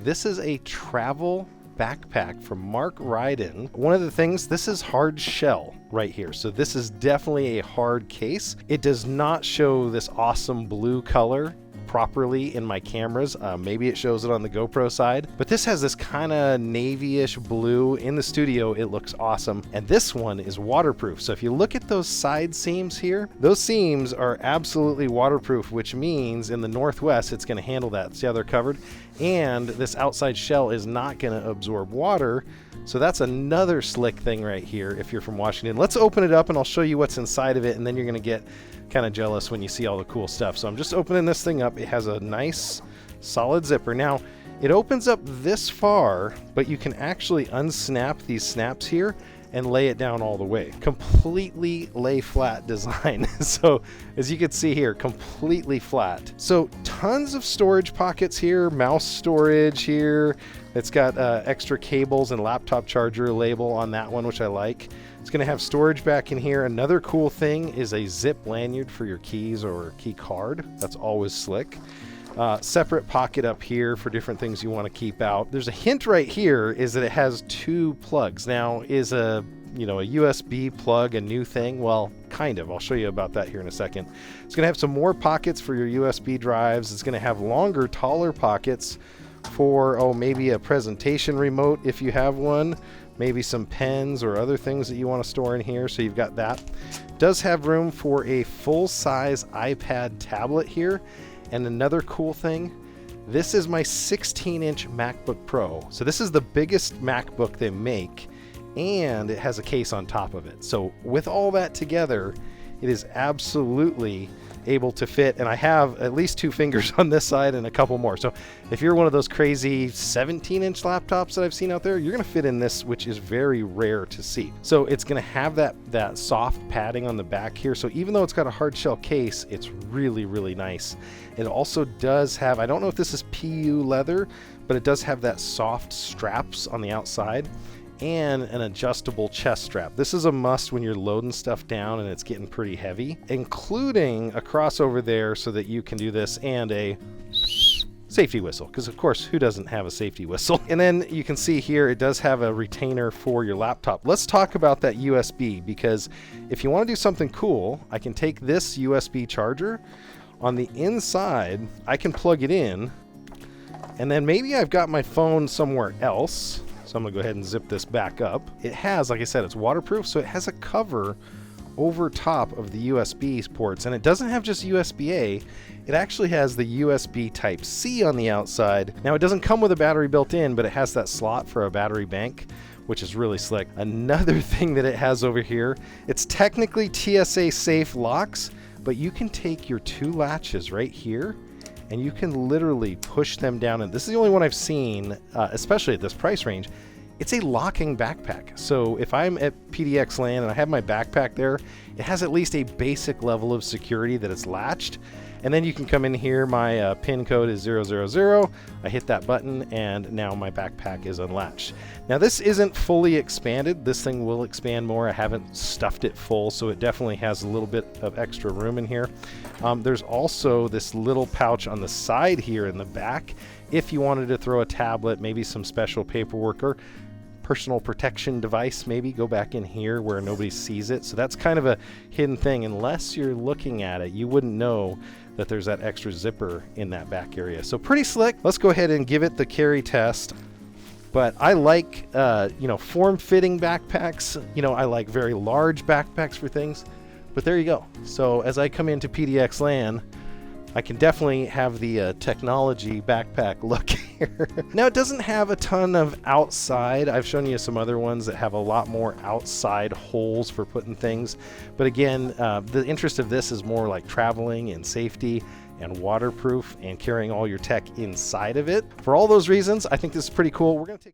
This is a travel backpack from Mark Ryden. One of the things, this is hard shell right here. So this is definitely a hard case. It does not show this awesome blue color properly in my cameras. Maybe it shows it on the GoPro side, but this has this kind of navy-ish blue. In the studio, it looks awesome. And this one is waterproof. So if you look at those side seams here, those seams are absolutely waterproof, which means in the Northwest, it's going to handle that. See how they're covered? And this outside shell is not going to absorb water. So that's another slick thing right here if you're from Washington. Let's open it up and I'll show you what's inside of it, and then you're going to get kind of jealous when you see all the cool stuff. So I'm just opening this thing up. It has a nice solid zipper. Now it opens up this far, but you can actually unsnap these snaps here and lay it down all the way. Completely lay flat design. So as you can see here, completely flat. So tons of storage pockets here, mouse storage here. It's got extra cables and laptop charger label on that one, which I like. It's going to have storage back in here. Another cool thing is a zip lanyard for your keys or key card. That's always slick. Separate pocket up here for different things you want to keep out. There's a hint right here is that it has 2 plugs. Now, is a USB plug a new thing? Well, kind of. I'll show you about that here in a second. It's going to have some more pockets for your USB drives. It's going to have longer, taller pockets for, maybe a presentation remote if you have one. Maybe some pens or other things that you want to store in here. So you've got that. It does have room for a full-size iPad tablet here. And another cool thing, this is my 16-inch MacBook Pro. So this is the biggest MacBook they make, and it has a case on top of it. So with all that together, it is absolutely able to fit, and I have at least 2 fingers on this side and a couple more. So if you're one of those crazy 17-inch laptops that I've seen out there, you're going to fit in this, which is very rare to see. So it's going to have that soft padding on the back here. So even though it's got a hard shell case, it's really, really nice. It also does have, I don't know if this is PU leather, but it does have that soft straps on the outside and an adjustable chest strap. This is a must when you're loading stuff down and it's getting pretty heavy, including a crossover there so that you can do this, and a safety whistle, because of course, who doesn't have a safety whistle? And then you can see here it does have a retainer for your laptop. Let's talk about that USB, because if you want to do something cool, I can take this USB charger. On the inside, I can plug it in, and then maybe I've got my phone somewhere else. So I'm going to go ahead and zip this back up. It has, like I said, it's waterproof, so it has a cover over top of the USB ports. And it doesn't have just USB-A, it actually has the USB Type-C on the outside. Now, it doesn't come with a battery built in, but it has that slot for a battery bank, which is really slick. Another thing that it has over here, it's technically TSA safe locks, but you can take your 2 latches right here and you can literally push them down. And this is the only one I've seen, especially at this price range. It's a locking backpack. So if I'm at PDX Land and I have my backpack there, it has at least a basic level of security that it's latched. And then you can come in here, my pin code is 000. I hit that button and now my backpack is unlatched. Now this isn't fully expanded. This thing will expand more. I haven't stuffed it full, so it definitely has a little bit of extra room in here. There's also this little pouch on the side here in the back if you wanted to throw a tablet, maybe some special paperwork or personal protection device, maybe go back in here where nobody sees it. So that's kind of a hidden thing. Unless you're looking at it, you wouldn't know that there's that extra zipper in that back area. So pretty slick. Let's go ahead and give it the carry test. But I like, form-fitting backpacks. I like very large backpacks for things. But there you go. So as I come into PDX Land, I can definitely have the technology backpack look here. Now, it doesn't have a ton of outside. I've shown you some other ones that have a lot more outside holes for putting things. But again, the interest of this is more like traveling and safety and waterproof and carrying all your tech inside of it. For all those reasons, I think this is pretty cool. We're going to take